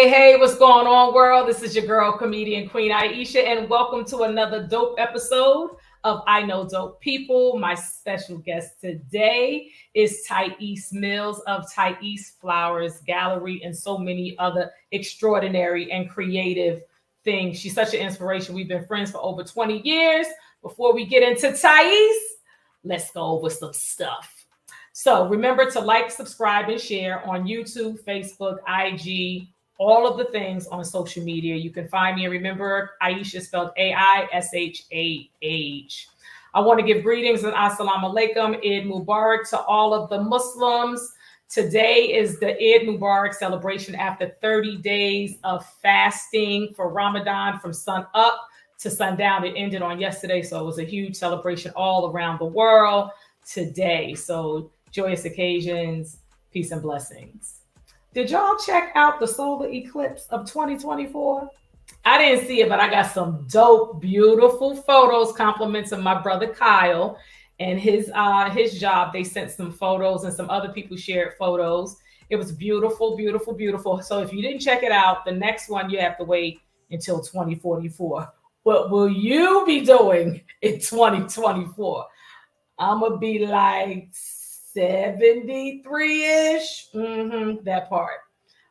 Hey, what's going on, world? This is your girl, comedian Queen Aishah, and welcome to another dope episode of I Know Dope People. My special guest today is Thais Mills of Thais Flowers Gallery and so many other extraordinary and creative things. She's such an inspiration. We've been friends for over 20 years. Before we get into Thais, let's go over some stuff. So remember to like, subscribe, and share on YouTube, Facebook, IG, all of the things on social media. You can find me, and remember, Aishah spelled A-I-S-H-A-H. I want to give greetings and assalamu alaikum, Eid Mubarak to all of the Muslims. Today is the Eid Mubarak celebration after 30 days of fasting for Ramadan from sun up to sundown. It ended on yesterday, so it was a huge celebration all around the world today. So joyous occasions, peace and blessings. Did y'all check out the solar eclipse of 2024? I didn't see it, but I got some dope, beautiful photos, compliments of my brother Kyle and his job. They sent some photos and some other people shared photos. It was beautiful, beautiful, beautiful. So if you didn't check it out, the next one you have to wait until 2044. What will you be doing in 2024? I'm going to be like 73-ish. That part.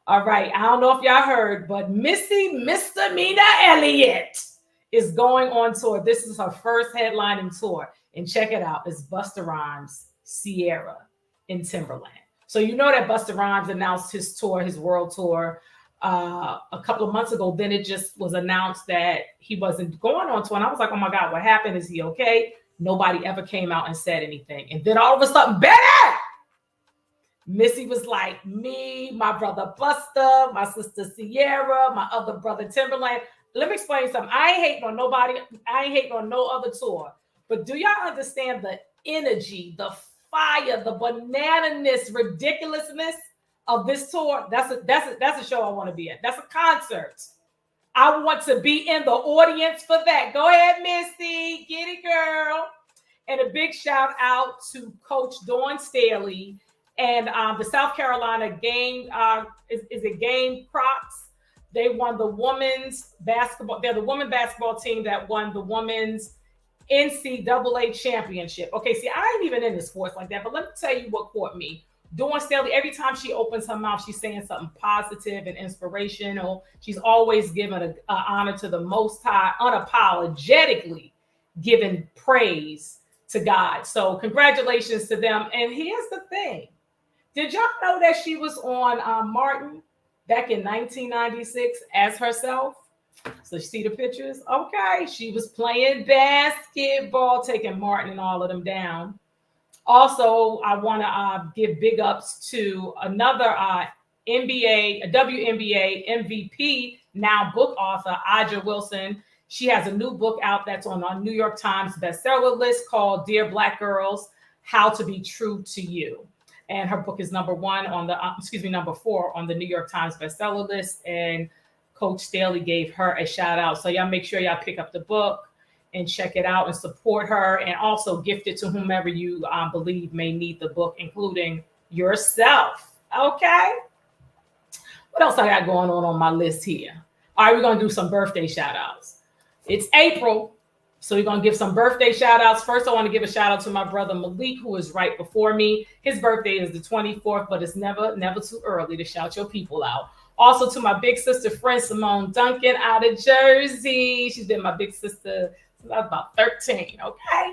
All right. I don't know if y'all heard, but Missy Misdemeanor Elliott is going on tour. This is her first headlining tour. And check it out. It's Busta Rhymes, Sierra in Timberland. So you know that Busta Rhymes announced his tour, his world tour, a couple of months ago. Then it just was announced that he wasn't going on tour. And I was like, oh my God, what happened? Is he okay? Nobody ever came out and said anything. And then all of a sudden, bam! Missy was like, me, my brother Busta, my sister Sierra, my other brother Timberland. Let me explain something. I ain't hating on nobody. I ain't hating on no other tour. But do y'all understand the energy, the fire, the banana-ness, ridiculousness of this tour? That's a show I want to be at. That's a concert. I want to be in the audience for that. Go ahead, Missy. Get it, girl. And a big shout out to Coach Dawn Staley and the South Carolina game. Is it Game Crocs? They won the women's basketball. They're the women's basketball team that won the women's NCAA championship. Okay, see, I ain't even into sports like that, but let me tell you what caught me. Dawn Staley, every time she opens her mouth, she's saying something positive and inspirational. She's always giving an honor to the Most High, unapologetically giving praise to God. So congratulations to them. And here's the thing. Did y'all know that she was on Martin back in 1996 as herself? So you see the pictures? Okay, she was playing basketball, taking Martin and all of them down. Also, I want to give big ups to another WNBA MVP, now book author, Aja Wilson. She has a new book out that's on our New York Times bestseller list called Dear Black Girls, How to Be True to You. And her book is number 4 on the New York Times bestseller list. And Coach Staley gave her a shout out. So y'all make sure y'all pick up the book and check it out and support her, and also gift it to whomever you believe may need the book, including yourself. Okay. What else I got going on my list here? All right, we're going to do some birthday shout outs. It's April, so we're going to give some birthday shout outs. First, I want to give a shout out to my brother Malik, who is right before me. His birthday is the 24th, but it's never too early to shout your people out. Also to my big sister friend, Simone Duncan out of Jersey. She's been my big sister since I was about 13, okay?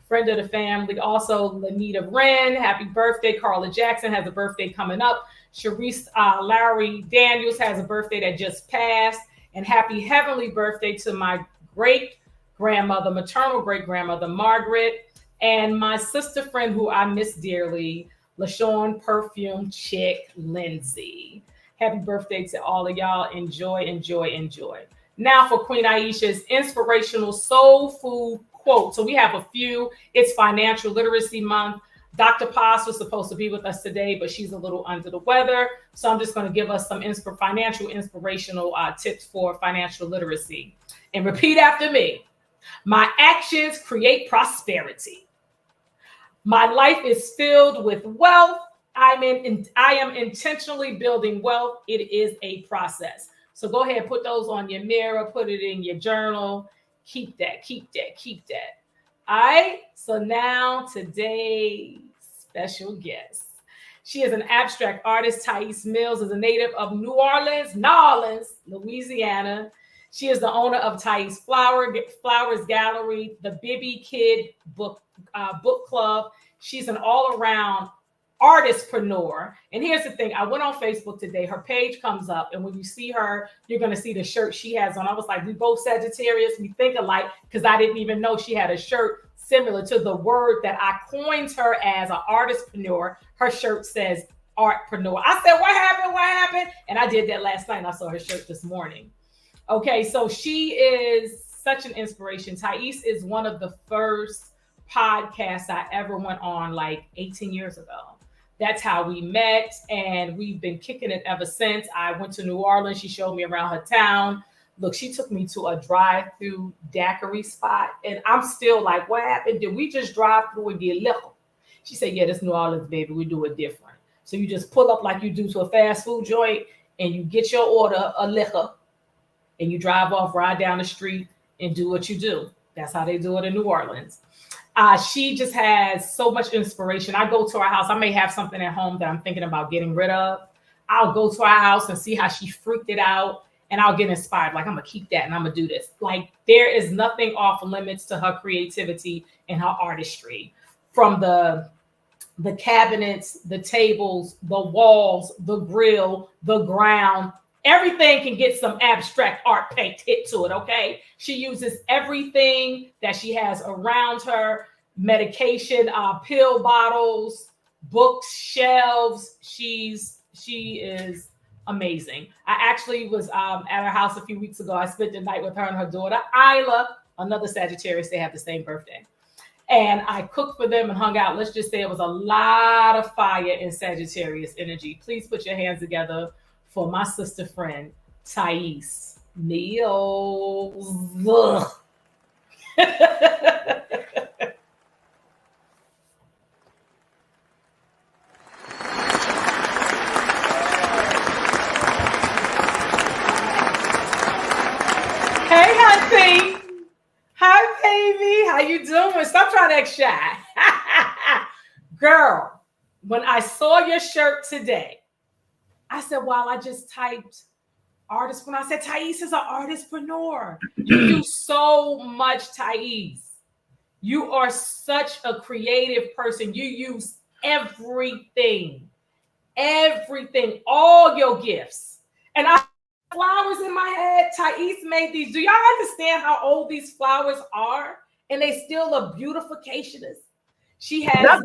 Friend of the family. Also, Lanita Wren, happy birthday. Carla Jackson has a birthday coming up. Sharice Lowry Daniels has a birthday that just passed. And happy heavenly birthday to my great-grandmother, maternal great-grandmother, Margaret, and my sister friend who I miss dearly, LaShawn Perfume Chick Lindsay. Happy birthday to all of y'all. Enjoy, enjoy, enjoy. Now for Queen Aishah's inspirational soul food quote. So we have a few. It's Financial Literacy Month. Dr. Paz was supposed to be with us today, but she's a little under the weather. So I'm just going to give us some financial inspirational tips for financial literacy. And repeat after me. My actions create prosperity. My life is filled with wealth. I am intentionally building wealth. It is a process. So go ahead, put those on your mirror, put it in your journal. Keep that, keep that, keep that. All right. So now today's special guest. She is an abstract artist. Thais Mills is a native of New Orleans, Louisiana. She is the owner of Thais Flowers Gallery, the Bibby Kid Book Club. She's an all-around artistpreneur. And here's the thing. I went on Facebook today. Her page comes up. And when you see her, you're going to see the shirt she has on. I was like, we both Sagittarius. We think alike because I didn't even know she had a shirt similar to the word that I coined her as an artistpreneur. Her shirt says artpreneur. I said, what happened? What happened? And I did that last night. And I saw her shirt this morning. Okay. So she is such an inspiration. Thais is one of the first podcasts I ever went on like 18 years ago. That's how we met, and we've been kicking it ever since. I went to New Orleans. She showed me around her town. Look, she took me to a drive-through daiquiri spot, and I'm still like, what happened? Did we just drive through and get liquor? She said, yeah, this New Orleans, baby. We do it different. So you just pull up like you do to a fast food joint, and you get your order of liquor, and you drive off, ride down the street, and do what you do. That's how they do it in New Orleans. She just has so much inspiration. I go to her house. I may have something at home that I'm thinking about getting rid of. I'll go to her house and see how she freaked it out, and I'll get inspired. Like, I'm going to keep that and I'm going to do this. Like, there is nothing off limits to her creativity and her artistry. From the cabinets, the tables, the walls, the grill, the ground, everything can get some abstract art paint hit to it, okay? She uses everything that she has around her, medication, pill bottles, books, shelves. She is amazing. I actually was at her house a few weeks ago. I spent the night with her and her daughter, Isla, another Sagittarius. They have the same birthday. And I cooked for them and hung out. Let's just say it was a lot of fire in Sagittarius energy. Please put your hands together for my sister friend, Thais Mills. Hey, Hunty. Hi, baby. How you doing? Stop trying to act shy. Girl, when I saw your shirt today, I said, well, I just typed artist. When I said Thais is an artistpreneur, you do so much, Thais. You are such a creative person. You use everything, all your gifts. And I have flowers in my head. Thais made these. Do y'all understand how old these flowers are? And they still a beautificationist. She has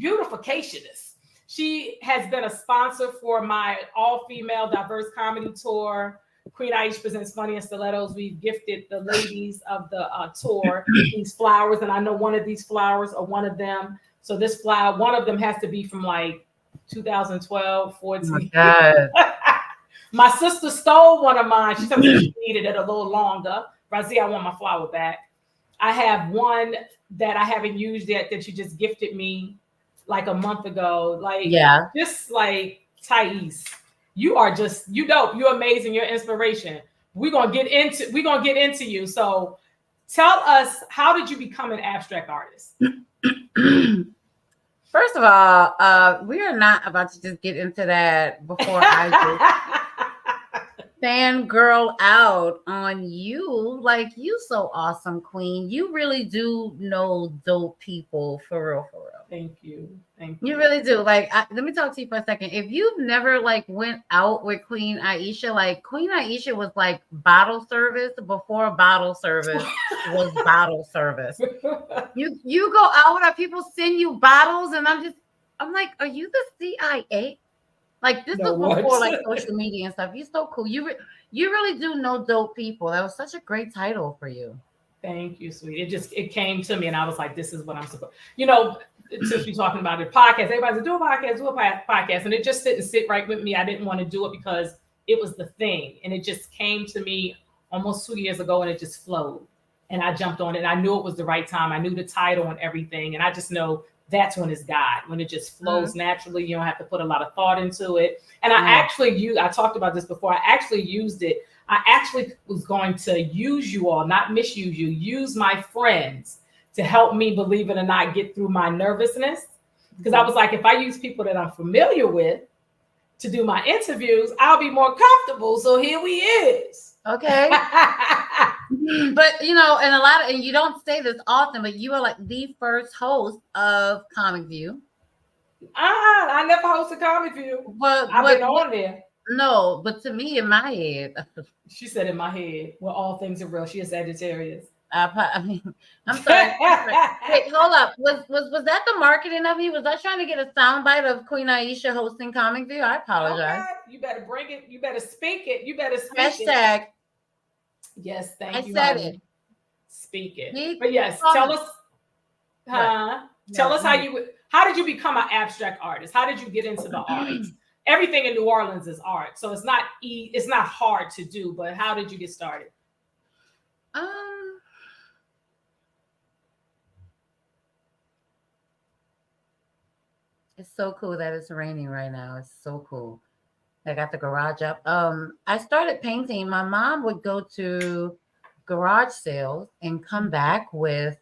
beautificationist. She has been a sponsor for my all-female diverse comedy tour. Queen Aishah Presents Funny and Stilettos. We've gifted the ladies of the tour these flowers, and I know one of these flowers or one of them. So this flower, one of them has to be from like 2012, 14. Oh my God. My sister stole one of mine. She told me she needed it a little longer. Razzie, I want my flower back. I have one that I haven't used yet that you just gifted me like a month ago. Like, yeah, just like Thais. You are just, you dope. You're amazing. You're inspiration. We're gonna get into you. So tell us, how did you become an abstract artist? First of all, we are not about to just get into that before I just fangirl out on you. Like, you so awesome, queen. You really do know dope people, for real, for real. Thank you. Thank You you. really do. Like, let me talk to you for a second. If you've never like went out with Queen Aishah, like Queen Aishah was like bottle service before bottle service was bottle service. You go out with her, people send you bottles, and I'm like, are you the CIA? Like, this No, was before like what? social media and stuff. You're so cool. You really do know dope people. That was such a great title for you. Thank you, sweet. It came to me, and I was like, this is what I'm supposed. You know, since we're talking about the podcast, everybody's like, do a podcast, and it just didn't sit right with me. I didn't want to do it because it was the thing, and it just came to me almost 2 years ago, and it just flowed, and I jumped on it. And I knew it was the right time. I knew the title and everything, and I just know that's when it's God, when it just flows naturally. You don't have to put a lot of thought into it. And I talked about this before. I actually used it. I actually was going to use you all, not misuse you, use my friends to help me, believe it or not, get through my nervousness. Because I was like, if I use people that I'm familiar with to do my interviews, I'll be more comfortable. So here we is. Okay. But you know, and you don't say this often, but you are like the first host of Comic View. I never hosted Comic View. But I've been on there. No, but to me, in my head, she said in my head, well, all things are real. She is Sagittarius. I mean, I'm sorry. Wait, hold up. Was that the marketing of me? Was I trying to get a soundbite of Queen Aishah hosting Comic View? I apologize. Okay. You better bring it. You better speak it. You better speak Hashtag. it. Yes, thank you. I said it. Speak it. But yes, tell us. Tell us how did you become an abstract artist? How did you get into the arts? Everything in New Orleans is art, so it's not hard to do. But how did you get started? It's so cool that it's raining right now. It's so cool. I got the garage up. I started painting. My mom would go to garage sales and come back with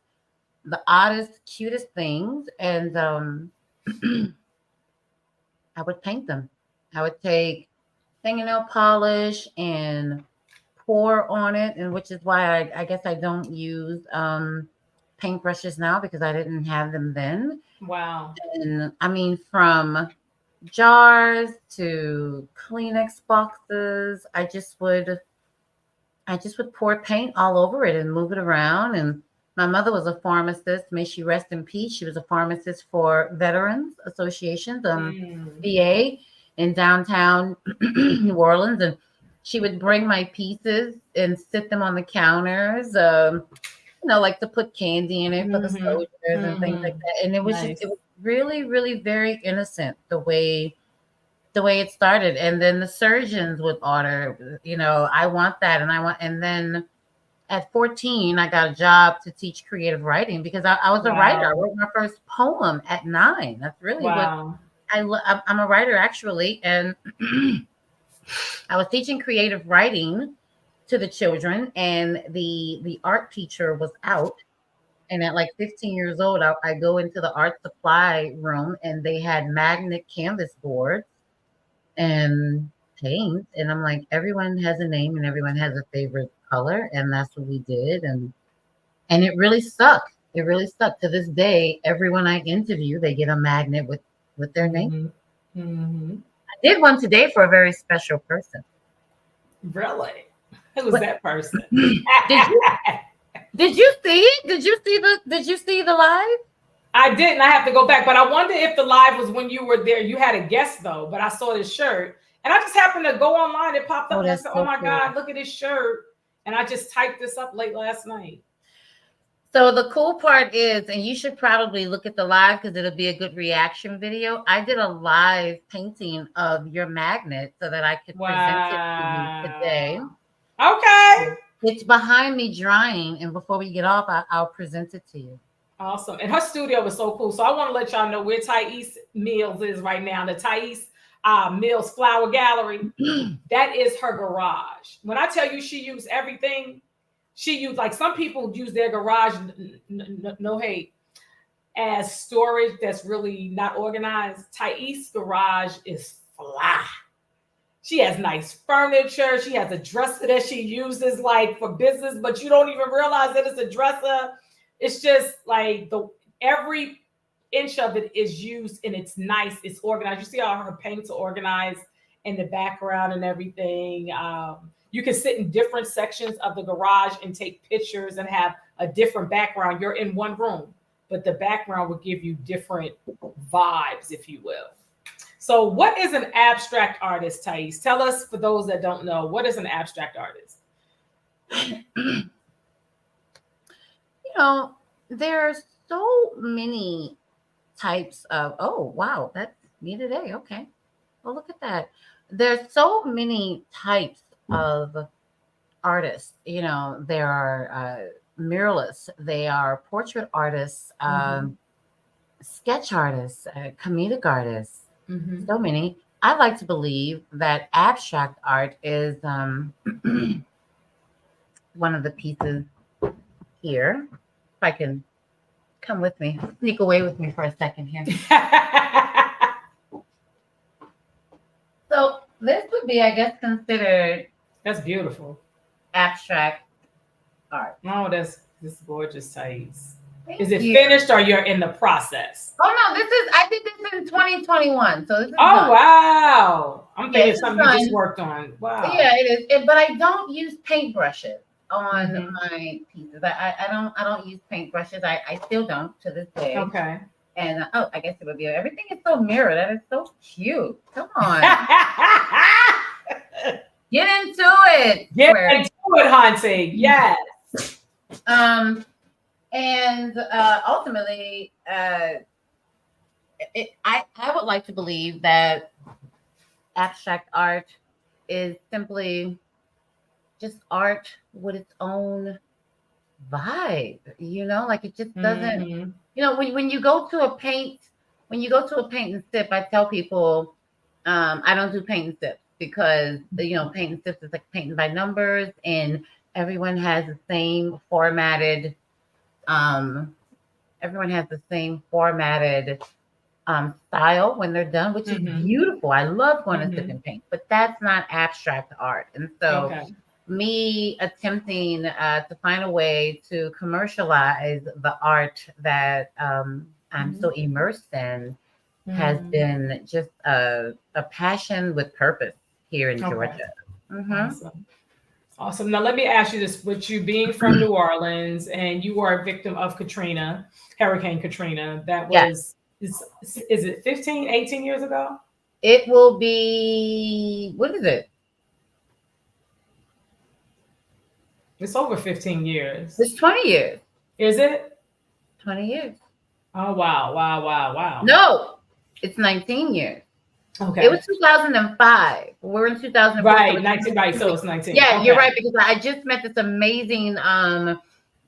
the oddest, cutest things, and I would paint them. I would take fingernail polish and pour on it, and which is why I guess I don't use paintbrushes now, because I didn't have them then. Wow. And I mean, from jars to Kleenex boxes, I just would pour paint all over it and move it around. And my mother was a pharmacist. May she rest in peace. She was a pharmacist for Veterans Associations, VA, in downtown New Orleans. And she would bring my pieces and sit them on the counters, like to put candy in it for the soldiers and things like that. And it was it was really, really very innocent the way it started. And then the surgeons would order, I want that, and then at 14, I got a job to teach creative writing, because I was a writer. I wrote my first poem at 9. That's really what I'm a writer, actually. And I was teaching creative writing to the children, and the art teacher was out. And at like 15 years old, I go into the art supply room, and they had magnet canvas boards and paint. And I'm like, everyone has a name and everyone has a favorite color. And that's what we did. And it really stuck. It really stuck. To this day, everyone I interview, they get a magnet with their name. I did one today for a very special person. Really? Who was that person? Did you see it? Did you see the live? I didn't. I have to go back, but I wonder if the live was when you were there. You had a guest though, but I saw his shirt, and I just happened to go online. It popped up, and I said, "Oh my God, look at his shirt!" And I just typed this up late last night. So the cool part is, and you should probably look at the live because it'll be a good reaction video. I did a live painting of your magnet so that I could present it to you today. Okay. It's behind me drying, and before we get off, I'll present it to you. Awesome. And her studio was so cool. So I want to let y'all know where Thais Mills is right now. The Thais Mills Flower Gallery. That is her garage. When I tell you she used everything, she used, like, some people use their garage, no hate, as storage that's really not organized. Thais' garage is fly. She has nice furniture. She has a dresser that she uses like for business, but you don't even realize that it's a dresser. It's just like every inch of it is used and it's nice. It's organized. You see how her paints are organized in the background and everything. You can sit in different sections of the garage and take pictures and have a different background. You're in one room, but the background will give you different vibes, if you will. So what is an abstract artist, Thais? Tell us, for those that don't know, what is an abstract artist? There are so many types of, oh, wow, that's me today. Okay. Well, look at that. There's so many types of artists. There are muralists, they are portrait artists, sketch artists, comedic artists. So many. I like to believe that abstract art is one of the pieces here. If I can come with me, sneak away with me for a second here. So this would be, I guess, considered. That's beautiful. Abstract art. Oh, this gorgeous, Thais. Is it finished or you're in the process? Oh no, I did this in 2021. So this is done. Wow. I'm thinking something you just worked on. Wow. Yeah, it is. But I don't use paintbrushes on my pieces. I don't use paintbrushes. I still don't to this day. Okay. And I guess it would be, everything is so mirrored. That is so cute. Come on. Get into it. Get into it, Hunty. Yes. And ultimately, I would like to believe that abstract art is simply just art with its own vibe. Like it just doesn't. When you go to a paint and sip, I tell people I don't do paint and sip because paint and sip is like painting by numbers, and everyone has the same formatted. Everyone has the same formatted style when they're done, which is beautiful. I love going to sip and paint, but that's not abstract art. And so me attempting to find a way to commercialize the art that I'm so immersed in has been just a passion with purpose here in Georgia. Awesome. Now, let me ask you this. With you being from New Orleans and you are a victim of Hurricane Katrina, that was, is it 15, 18 years ago? It will be, what is it? It's over 15 years. It's 20 years. Is it? 20 years. Oh, wow. No, it's 19 years. Okay. It was 2005. We're in 2004. Right, 19, right. So it's 19. Yeah, you're right, because I just met this amazing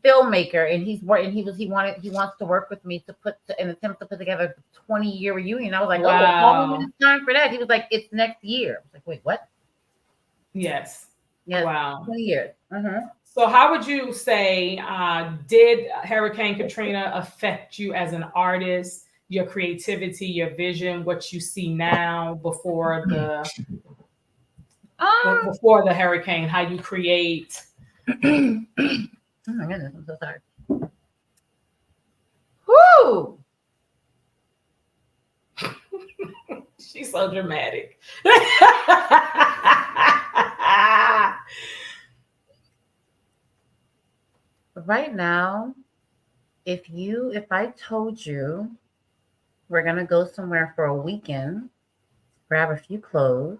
filmmaker, and he wants to work with me to attempt to put together a 20-year reunion. I was like, wow. Oh, it's time for that. He was like, it's next year. I was like, wait, what? Yes. Wow. 20 years. So how would you say, did Hurricane Katrina affect you as an artist, your creativity, your vision, what you see now before the hurricane, how you create? Oh my goodness, I'm so sorry. Woo! She's so dramatic. Right now, if I told you we're gonna go somewhere for a weekend, grab a few clothes,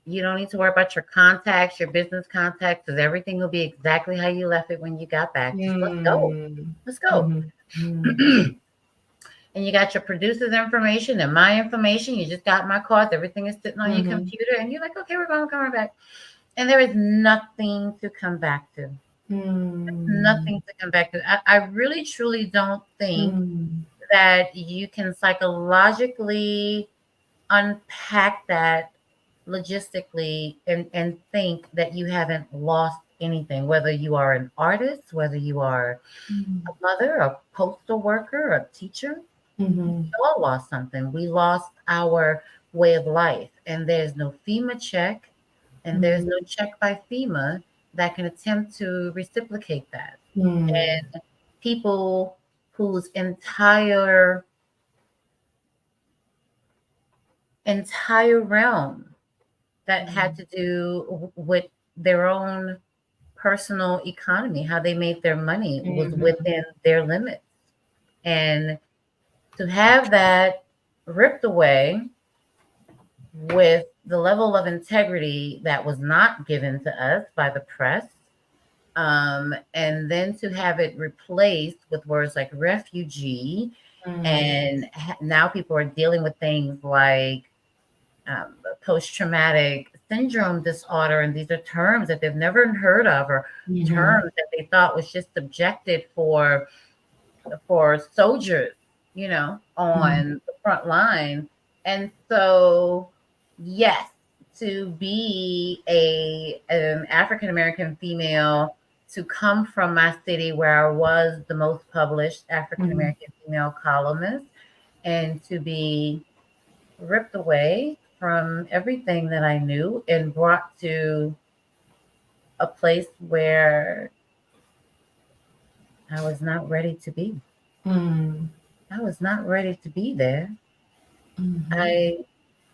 you don't need to worry about your contacts, your business contacts, because everything will be exactly how you left it when you got back. Just let's go. Let's go. And you got your producer's information and my information. You just got my cards. Everything is sitting on your computer. And you're like, okay, we're going to come right back. And there is nothing to come back to. Nothing to come back to. I really, truly don't think that you can psychologically unpack that logistically and think that you haven't lost anything, whether you are an artist, whether you are a mother, a postal worker, a teacher. Mm-hmm. We all lost something. We lost our way of life, and there's no FEMA check, and there's no check by FEMA that can attempt to reciprocate that. Mm-hmm. And people whose entire realm that had to do with their own personal economy, how they made their money was Mm-hmm. within their limits. And to have that ripped away with the level of integrity that was not given to us by the press, and then to have it replaced with words like refugee, and now people are dealing with things like post traumatic syndrome disorder. And these are terms that they've never heard of, or Mm-hmm. terms that they thought was just subjected for soldiers, Mm-hmm. on the front line. And so, yes, to be an African American female, to come from my city where I was the most published African Mm-hmm. American female columnist, and to be ripped away from everything that I knew and brought to a place where I was not ready to be. Mm-hmm. I was not ready to be there. Mm-hmm. I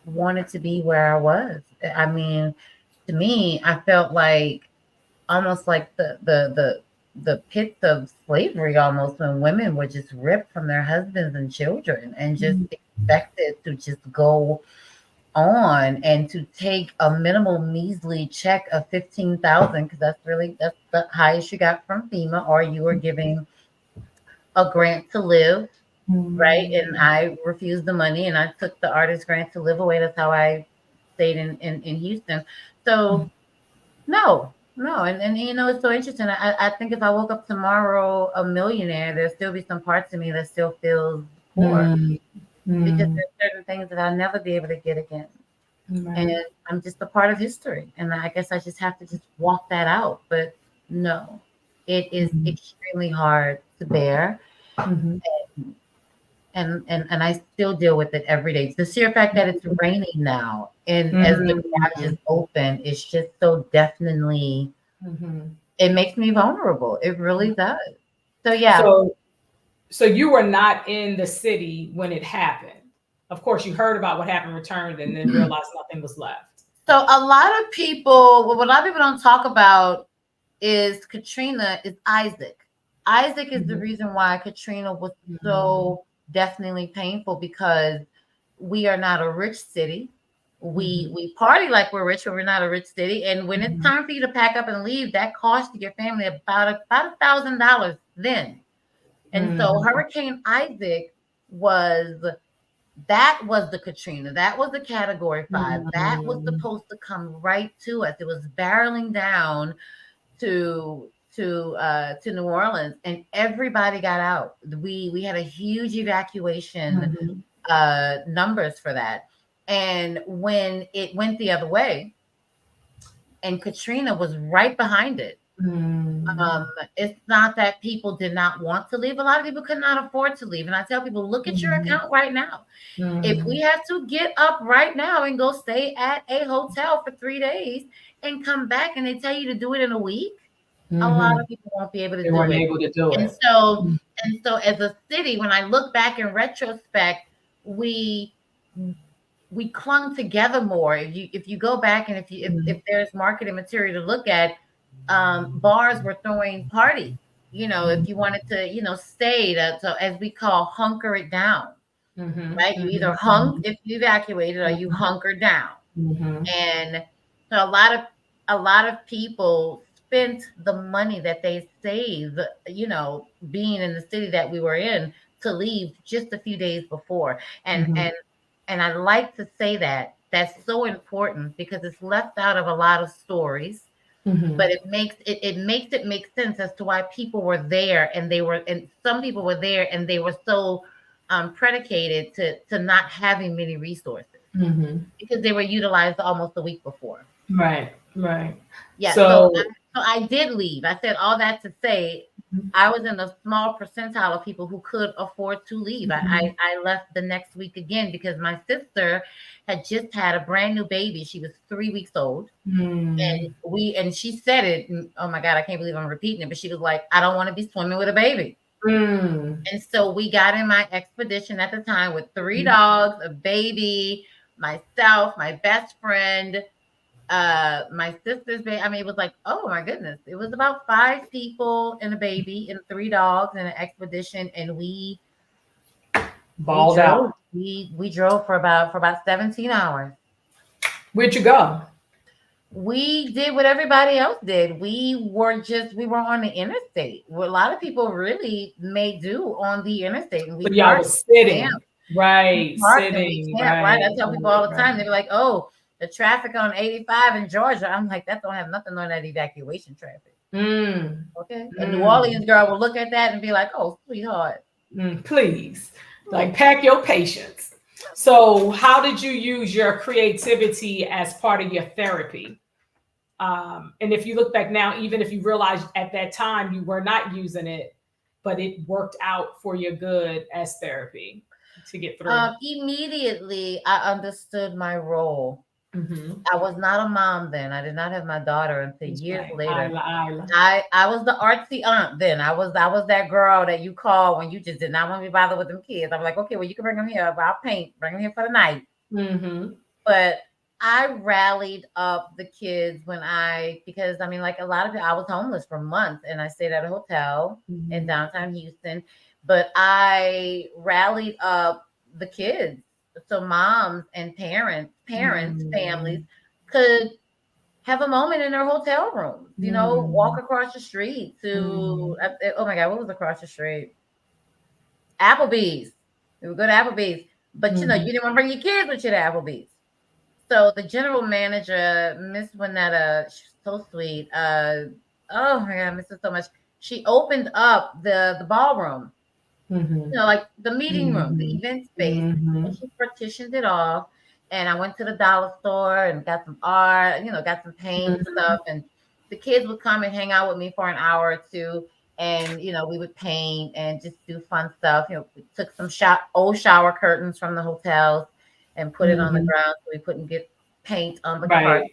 wanted to be where I was. I mean, to me, I felt like almost like the pits of slavery, almost, when women were just ripped from their husbands and children and just expected to just go on and to take a minimal measly check of 15,000, because that's the highest you got from FEMA, or you were giving a grant to live, right? And I refused the money and I took the artist grant to live away. That's how I stayed in Houston. So no, no. And it's so interesting. I think if I woke up tomorrow a millionaire, there'll still be some parts of me that still feels poor, because Mm-hmm. there's certain things that I'll never be able to get again. And Right. I'm just a part of history. And I guess I just have to just walk that out. But no, it is Mm-hmm. extremely hard to bear. Mm-hmm. And I still deal with it every day. The sheer fact that it's raining now, and as the garage Mm-hmm. is open, it's just so definitely, Mm-hmm. it makes me vulnerable. It really does. So yeah. So, so you were not in the city when it happened. Of course, you heard about what happened, returned, and then realized nothing was left. So a lot of people, what a lot of people don't talk about is Katrina is Isaac. Isaac is the Mm-hmm. reason why Katrina was Mm-hmm. so definitely painful, because we are not a rich city. We party like we're rich, but we're not a rich city. And when it's Mm-hmm. time for you to pack up and leave, that costs your family about $1,000 then. And so Mm-hmm. Hurricane Isaac was that was the Katrina. That was the Category 5. That was Mm-hmm. supposed to come right to us. It was barreling down to New Orleans, and everybody got out. We had a huge evacuation Mm-hmm. numbers for that. And when it went the other way, and Katrina was right behind it, um, it's not that people did not want to leave. A lot of people could not afford to leave. And I tell people, look at your Mm-hmm. account right now. If Mm-hmm. we have to get up right now and go stay at a hotel for 3 days and come back, and they tell you to do it in a week, a lot Mm-hmm. of people won't be able to They do weren't it. able to do And it. so, as a city, when I look back in retrospect, we we clung together more. If you go back, and if there's marketing material to look at, bars were throwing parties. If you wanted to, stay, so as we call, hunker it down, Mm-hmm. right? You either hunk Mm-hmm. if you evacuated, or you hunker down. Mm-hmm. And so a lot of people spent the money that they saved, being in the city that we were in, to leave just a few days before. And Mm-hmm. and and I like to say that that's so important, because it's left out of a lot of stories, Mm-hmm. but it makes it make sense as to why people were there, and some people were there and they were so predicated to not having many resources. because they were utilized almost a week before. Right. Right. Yeah, So so I did leave. I said all that to say I was in a small percentile of people who could afford to leave. I left the next week again because my sister had just had a brand new baby. She was 3 weeks old. And she said it. Oh my God, I can't believe I'm repeating it. But she was like, I don't want to be swimming with a baby. And so we got in my expedition at the time with 3 dogs, a baby, myself, my best friend, my sister's baby. I mean, it was like, oh my goodness. It was about 5 people and a baby and 3 dogs in an expedition. And we balled drove. out. We drove for about 17 hours. Where'd you go? We did what everybody else did. We were on the interstate. What a lot of people really may do on the interstate. And we But y'all parked was and sitting. camped. Right. And we Sitting. camped, right? Right. I tell people all the time, they're like, oh, the traffic on 85 in Georgia. I'm like, that don't have nothing on that evacuation traffic. Okay. A New Orleans girl will look at that and be like, oh, sweetheart. Please. Like, pack your patience. So how did you use your creativity as part of your therapy? And if you look back now, even if you realize at that time you were not using it, but it worked out for your good as therapy to get through. Immediately, I understood my role. I was not a mom then. I did not have my daughter until years later. I was the artsy aunt then. I was that girl that you call when you just did not want to be bothered with them kids. I'm like, okay, well, you can bring them here, but I'll paint. Bring them here for the night. But I rallied up the kids because I mean, like a lot of people, I was homeless for months and I stayed at a hotel in downtown Houston, but I rallied up the kids. So moms and parents, families could have a moment in their hotel rooms, walk across the street to, oh my God, what was across the street? Applebee's. We would go to Applebee's, but you didn't want to bring your kids with you to Applebee's. So the general manager, Miss Winetta, she's so sweet. Oh my God, I miss her so much. She opened up the ballroom, like the meeting room, the event space. And she partitioned it off. And I went to the dollar store and got some art, got some paint and stuff. And the kids would come and hang out with me for an hour or two. And, we would paint and just do fun stuff. We took some old shower curtains from the hotels and put it on the ground so we couldn't get paint on the carpet.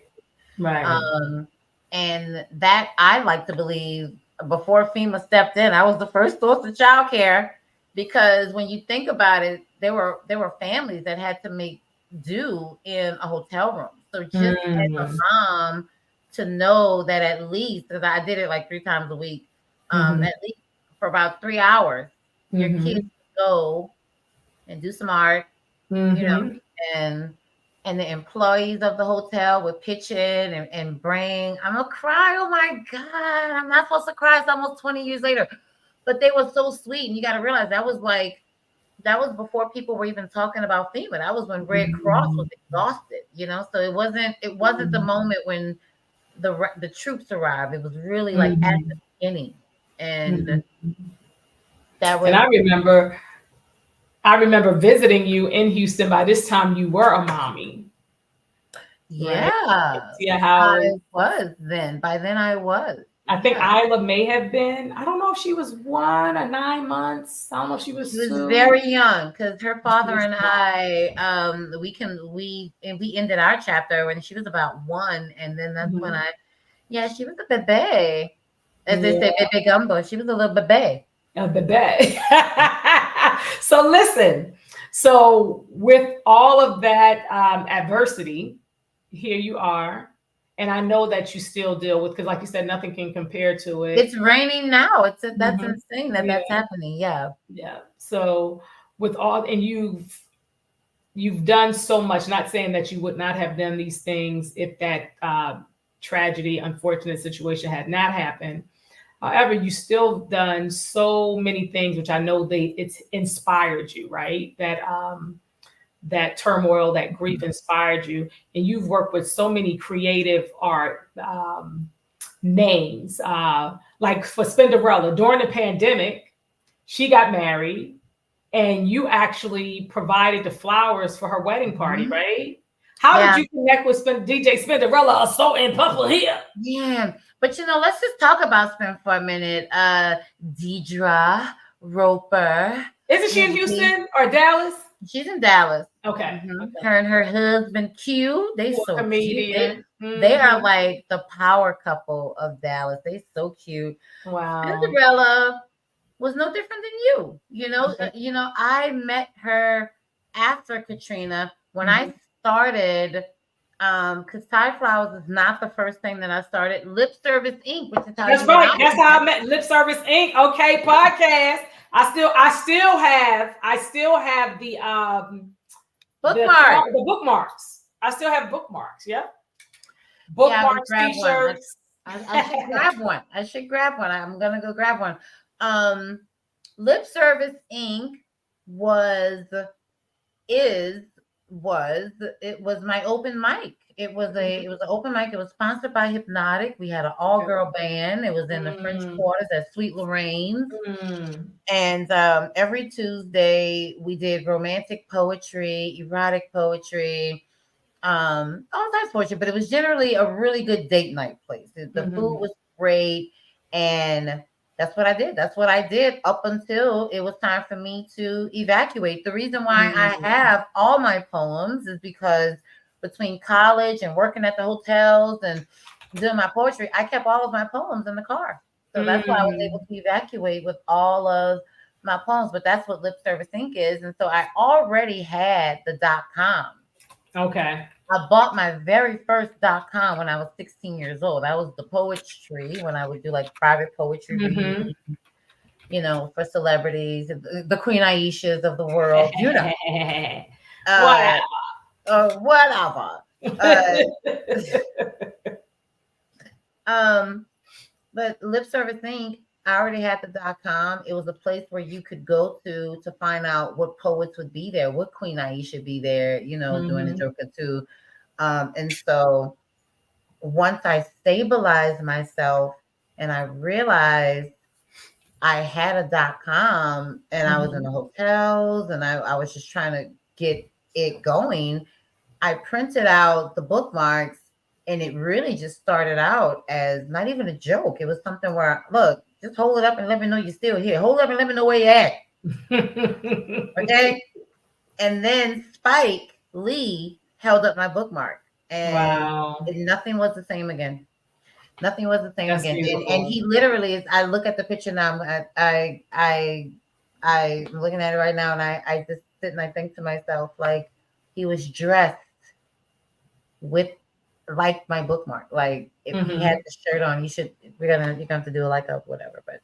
Right. And that I like to believe before FEMA stepped in, I was the first source of childcare, because when you think about it, there were families that had to make do in a hotel room. So just as a mom to know that at least, because I did it like 3 times a week, at least for about 3 hours, your kids go and do some art, and the employees of the hotel would pitch in and bring, I'm gonna cry, oh my God, I'm not supposed to cry, it's almost 20 years later. But they were so sweet. And you got to realize that was before people were even talking about FEMA. That was when Red Cross was exhausted, so it wasn't the moment when the troops arrived. It was really like at the beginning. And that was, and I remember visiting you in Houston. By this time you were a mommy. Yeah. Right? Yeah, how I was then. By then I was. I think Isla may have been, I don't know if she was 1 or 9 months. I don't know if she was 2. She was very young, because her father and I, we ended our chapter when she was about 1. And then that's when she was a bebe. As they say, bebe gumbo. She was a little bebe. A bebe. So listen, so with all of that adversity, here you are. And I know that you still deal with, because like you said, nothing can compare to it. It's raining now. That's insane that's happening. Yeah. Yeah. So with all, and you've done so much, not saying that you would not have done these things if that tragedy, unfortunate situation had not happened. However, you still done so many things, which I know it's inspired you, right? That turmoil, that grief inspired you. And you've worked with so many creative art names. Like for Spinderella, during the pandemic, she got married. and you actually provided the flowers for her wedding party, Mhm. right? How did Yeah. you connect with DJ Spinderella, so in Purple here? Yeah. But let's just talk about Spin for a minute. Deidre Roper. Isn't she in Houston or Dallas? She's in Dallas. Okay. Okay. Her and her husband Q, they Who a so cute. comedian. They are Mhm. like the power couple of Dallas. They so cute. Wow. Cinderella was no different than you. Mhm. I met her after Katrina when I Mhm. started. Because Ty Flowers is not the first thing that I started. Lip Service Inc., which is how That's you and I right. That's how met. I met Lip Service Inc. Okay, podcast. I still have Bookmark. the bookmarks. I still have bookmarks. Yeah. Yeah, I would Bookmarks, grab one. t-shirts. I should grab one. I should grab one. I'm gonna go grab one. Um, Lip Service Inc. was is was it was my open mic. It was an open mic. It was sponsored by Hypnotic. We had an all girl band. It was in the French Mm, Quarters at Sweet Lorraine's. mm, And every Tuesday we did romantic poetry, erotic poetry, all types of poetry, but it was generally a really good date night place. The food mhm, was great, and that's what I did. That's what I did up until it was time for me to evacuate. The reason why I mm, have all my poems is because between college and working at the hotels and doing my poetry, I kept all of my poems in the car. So that's why I was able mm. to evacuate with all of my poems. But that's what Lip Service Inc. is. And so I already had the .com. Okay. I bought my very first .com when I was 16 years old. That was the poetry when I would do like private poetry readings, Mhm. for celebrities, the Queen Aishas of the world, Wow. uh, whatever. Uh, um, but Lip Service Inc. I already had the .com. It was a place where you could go to find out what poets would be there, what Queen Aisha be there, doing the Mhm. Joker too. And so once I stabilized myself and I realized I had a .com and I was in the Mhm. hotels and I was just trying to get it going, I printed out the bookmarks and it really just started out as not even a joke. It was something where, look, just hold it up and let me know you're still here. Hold it up and let me know where you're at. Okay. And then Spike Lee held up my bookmark and Wow. nothing was the same again. Nothing was the same That's again. And beautiful. he literally is. I look at the picture now. I'm looking at it right now, and I just sit and I think to myself, like he was dressed with like my bookmark. Like if he had Mhm. the shirt on, you're gonna have to do like a whatever. But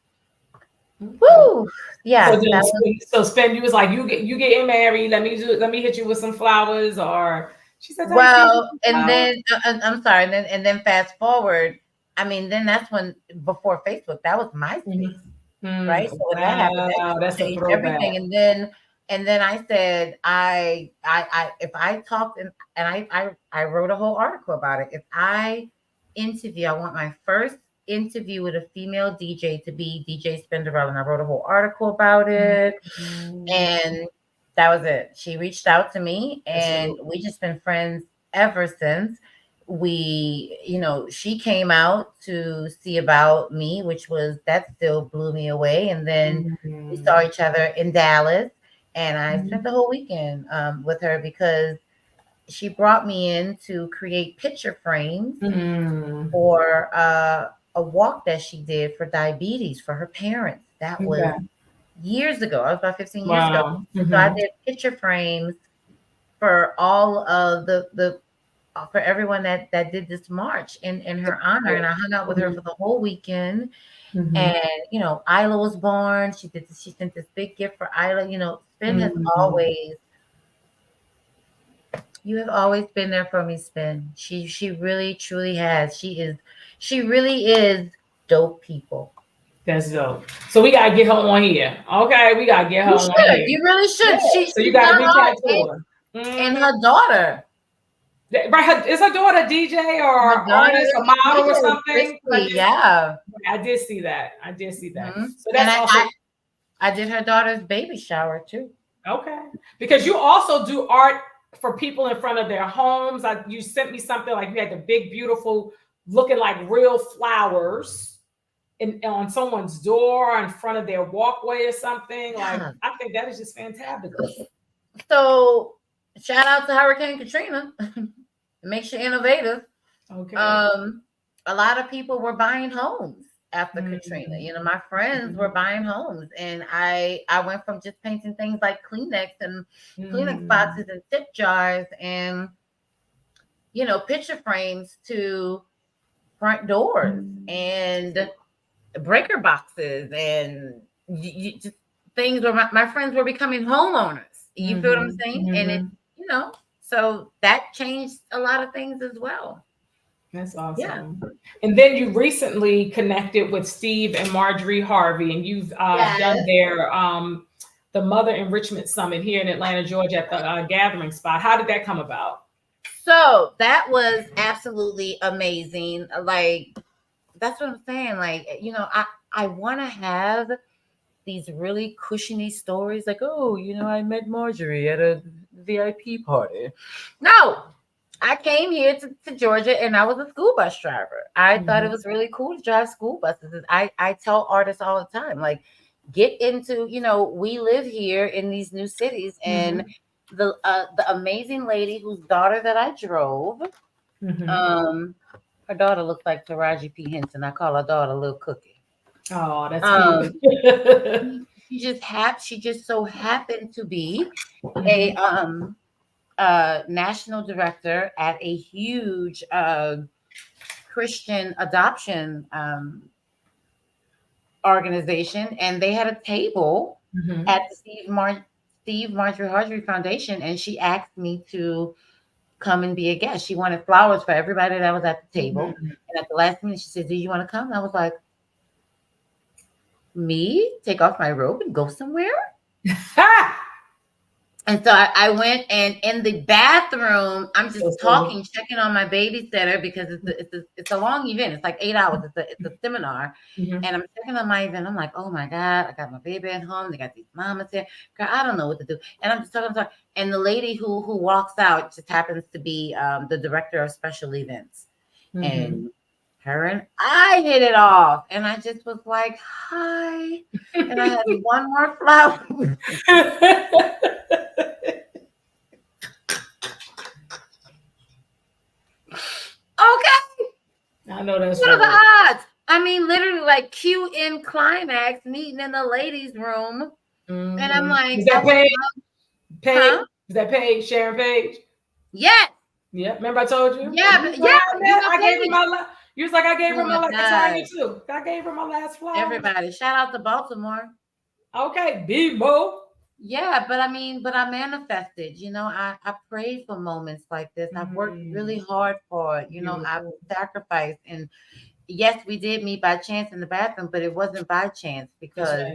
Okay. whoo, So yeah, then, that was Spin, you was like, you getting married. Let me hit you with some flowers, or she said, I see well. some And flowers. then I'm sorry, and then fast forward. I mean, then that's when before Facebook, that was MySpace. Mhm. Mm, Right? So when that happened, that wow, just that's a changed throwback. everything. And then I said, I if I talked and I wrote a whole article about it. If I interview, I want my first interview with a female DJ to be DJ Spinderella. And I wrote a whole article about it. Mhm. And that was it. She reached out to me That's and dope. we just been friends ever since. She came out to see about me, that still blew me away. And then we saw Mhm. each other in Dallas and I spent Mhm. the whole weekend with her because she brought me in to create picture frames Mhm. for a walk that she did for diabetes for her parents. That was Okay. years ago. I was about 15 years ago. Wow. And so I Mhm. did picture frames for all of the for everyone that did this march in her honor. And I hung out with her Mhm. for the whole weekend. Mhm. And Isla was born. She sent this big gift for Isla. Spin has Mhm. always you have always been there for me, Spin. She really truly has. She really is dope people. That's dope. So we gotta get her on here. Okay, we gotta get her You on should. here. You really Yeah. should. She So you she's gotta not reach hard. out to her. And Mhm. her daughter. Right, is her daughter DJ or Her daughter artist or is model or DJ something? Christy. Yeah. I did see that. I did see that. Mhm. So And that's I also I did her daughter's baby shower too. Okay. Because you also do art for people in front of their homes. You sent me something like you had the big, beautiful, looking like real flowers on someone's door in front of their walkway or something. Like, Yeah. I think that is just fantabulous. So shout out to Hurricane Katrina. It makes you innovative. Okay. A lot of people were buying homes after Katrina. You know, my friends were buying homes, and I went from just painting things like Kleenex and Kleenex boxes and tip jars and picture frames to front doors and breaker boxes and just things where my friends were becoming homeowners. You feel what I'm saying? And it, so that changed a lot of things as well. That's awesome. Yeah. And then you recently connected with Steve and Marjorie Harvey, and you've done their the Mother Enrichment Summit here in Atlanta, Georgia, at the gathering spot. How did that come about? So that was absolutely amazing. Like, that's what I'm saying. Like, I want to have these really cushiony stories. Like, oh, I met Marjorie at a VIP party. No, I came here to Georgia and I was a school bus driver. I thought it was really cool to drive school buses. I tell artists all the time, like, get into, we live here in these new cities, and the amazing lady whose daughter that I drove, her daughter looks like Taraji P. Henson. I call her daughter Little Cookie. Oh, that's cute. She just so happened to be a national director at a huge Christian adoption organization, and they had a table at the Steve Marjorie Harvey Foundation, and she asked me to come and be a guest. She wanted flowers for everybody that was at the table, and at the last minute, she said, "Do you want to come?" And I was like, "Me? Take off my robe and go somewhere?" And so I went, and in the bathroom, I'm just talking, checking on my babysitter because it's a long event. It's like 8 hours. It's a seminar, and I'm checking on my event. I'm like, oh my God, I got my baby at home. They got these mamas here. Girl, I don't know what to do. And I'm just talking. And the lady who walks out just happens to be the director of special events, and her and I hit it off, and I just was like, hi, and I had one more flower. Okay. I know that's what are the odds? I mean, literally, like Q in climax meeting in the ladies' room, and I'm like, is that Paige? Paige? Is that Paige? Sharon Page? Yes. Yeah. Remember I told you? Yeah, but yeah. I gave her my. You was like, I gave her my last Tanya too. I gave her my last flower. Everybody, shout out to Baltimore. Okay, B-Mo. Yeah, but I manifested. I prayed for moments like this. I've worked really hard for it. I've sacrificed. And yes, we did meet by chance in the bathroom, but it wasn't by chance because,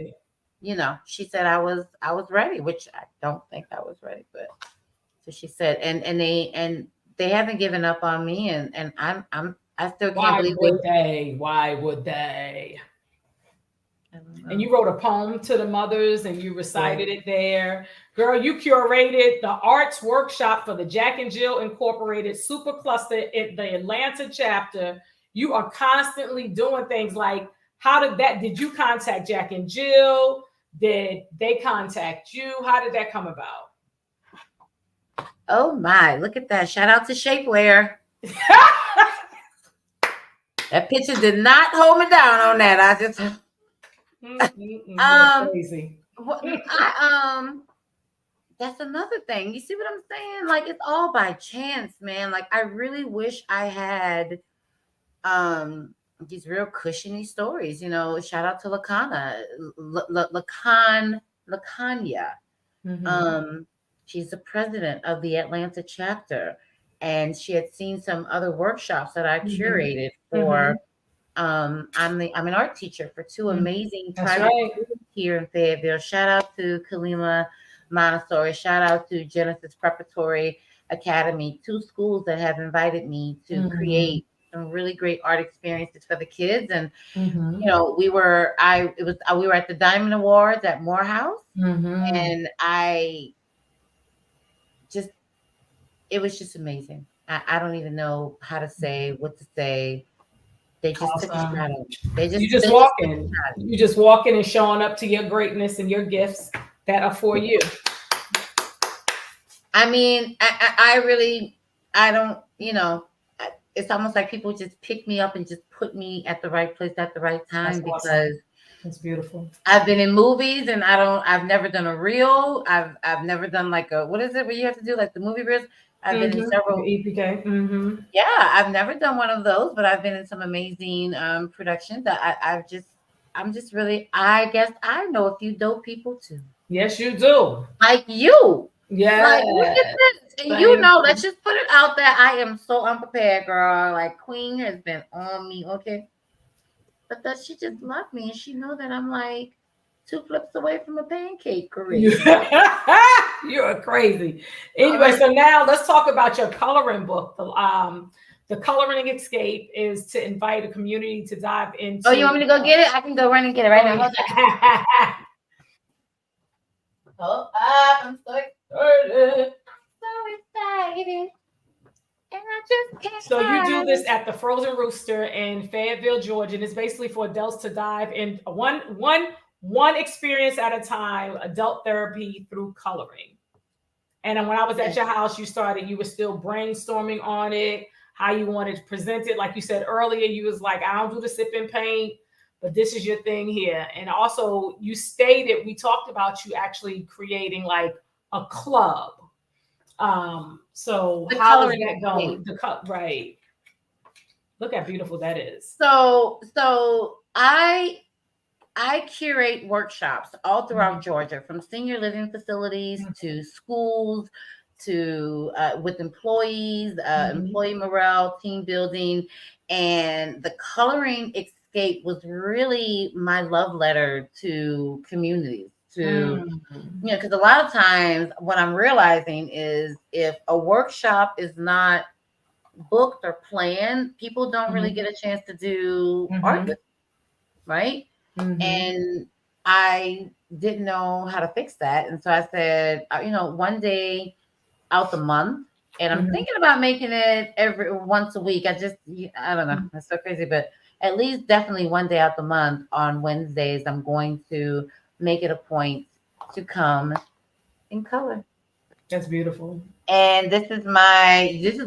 she said I was ready, which I don't think I was ready. But so she said, and they haven't given up on me, and I still can't believe it. Why would they? And you wrote a poem to the mothers and you recited it there. Girl, you curated the arts workshop for the Jack and Jill Incorporated Super Cluster at the Atlanta chapter. You are constantly doing things like, did you contact Jack and Jill? Did they contact you? How did that come about? Oh my, look at that. Shout out to Shapewear. That picture did not hold me down on that. I just crazy. That's another thing. You see what I'm saying? Like, it's all by chance, man. Like, I really wish I had these real cushiony stories. Shout out to Lacana, Lacanya. She's the president of the Atlanta chapter, and she had seen some other workshops that I curated for. I'm an art teacher for two amazing private schools here in Fayetteville. Shout out to Kalima Montessori. Shout out to Genesis Preparatory Academy, two schools that have invited me to create some really great art experiences for the kids. And Mm-hmm. we were at the Diamond Awards at Morehouse, Mm-hmm. and I just it was just amazing. I don't even know how to say what to say. They just took a Awesome. shot at me. They just You just they just took a walking. shot. You just walking and showing up to your greatness and your gifts that are for you. I mean, I really, I don't, it's almost like people just pick me up and just put me at the right place at the right That's time, awesome. because That's beautiful. I've been in movies and I've never done a reel. I've never done like what is it where you have to do like the movie reels? I've been in Mm-hmm. Your several. EPK. Mm-hmm. Yeah, I've never done one of those, but I've been in some amazing productions. I'm just really, I guess I know a few dope people too. Yes, you do. Like you. Like, look at Yes. this. And Thank let's you. just put it out there. I am so unprepared, girl. Like, Queen has been on me, okay? But that she just loved me and she know that I'm like two flips away from a pancake You- career. You're crazy. All Anyway, right. so now let's talk about your coloring book. The coloring escape is to invite a community to dive Oh, you into. want me to go get it? I can go run and get it right Oh, now. Hold yeah. on. Hold up. I'm so excited. So excited. And I just can't So you do hide this it. at the Frozen Rooster in Fayetteville, Georgia, and it's basically for adults to dive in one experience at a time, adult therapy through coloring. And then when I was at Yes. your house, you were still brainstorming on it, how you wanted to present it. Like you said earlier, you was like, I don't do the sip and paint, but this is your thing here. And also you stated, we talked about you actually creating like a club. So The how is coloring that going? escape. The cut, right. Look how beautiful that is. So I curate workshops all throughout Georgia, from senior living facilities to schools to with employees, Mhm. employee morale, team building, and the coloring escape was really my love letter to communities. To Mhm. because a lot of times what I'm realizing is if a workshop is not booked or planned, people don't really Mhm. get a chance to do art Mhm. with, right? Mhm. And I didn't know how to fix that. And so I said, one day out the month. And I'm Mhm. thinking about making it every once a week. I don't know. That's so crazy. But at least definitely one day out the month on Wednesdays, I'm going to make it a point to come in color. That's beautiful. And this is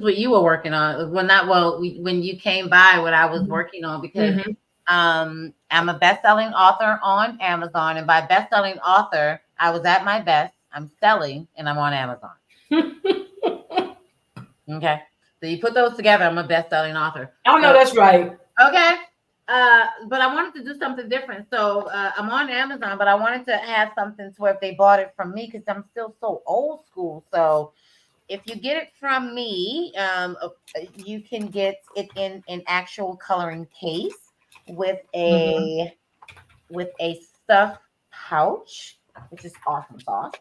what you were working on. Well, not well, when you came by, what I was Mhm. working on, because Mhm. I'm a best-selling author on Amazon. And by best-selling author, I was at my best. I'm selling and I'm on Amazon. Okay. So you put those together, I'm a best-selling author. I know So that's right. okay. But I wanted to do something different. So I'm on Amazon, but I wanted to have something to where if they bought it from me, because I'm still so old school. So if you get it from me, you can get it in an actual coloring case with Mhm. a stuffed pouch, which is awesome sauce,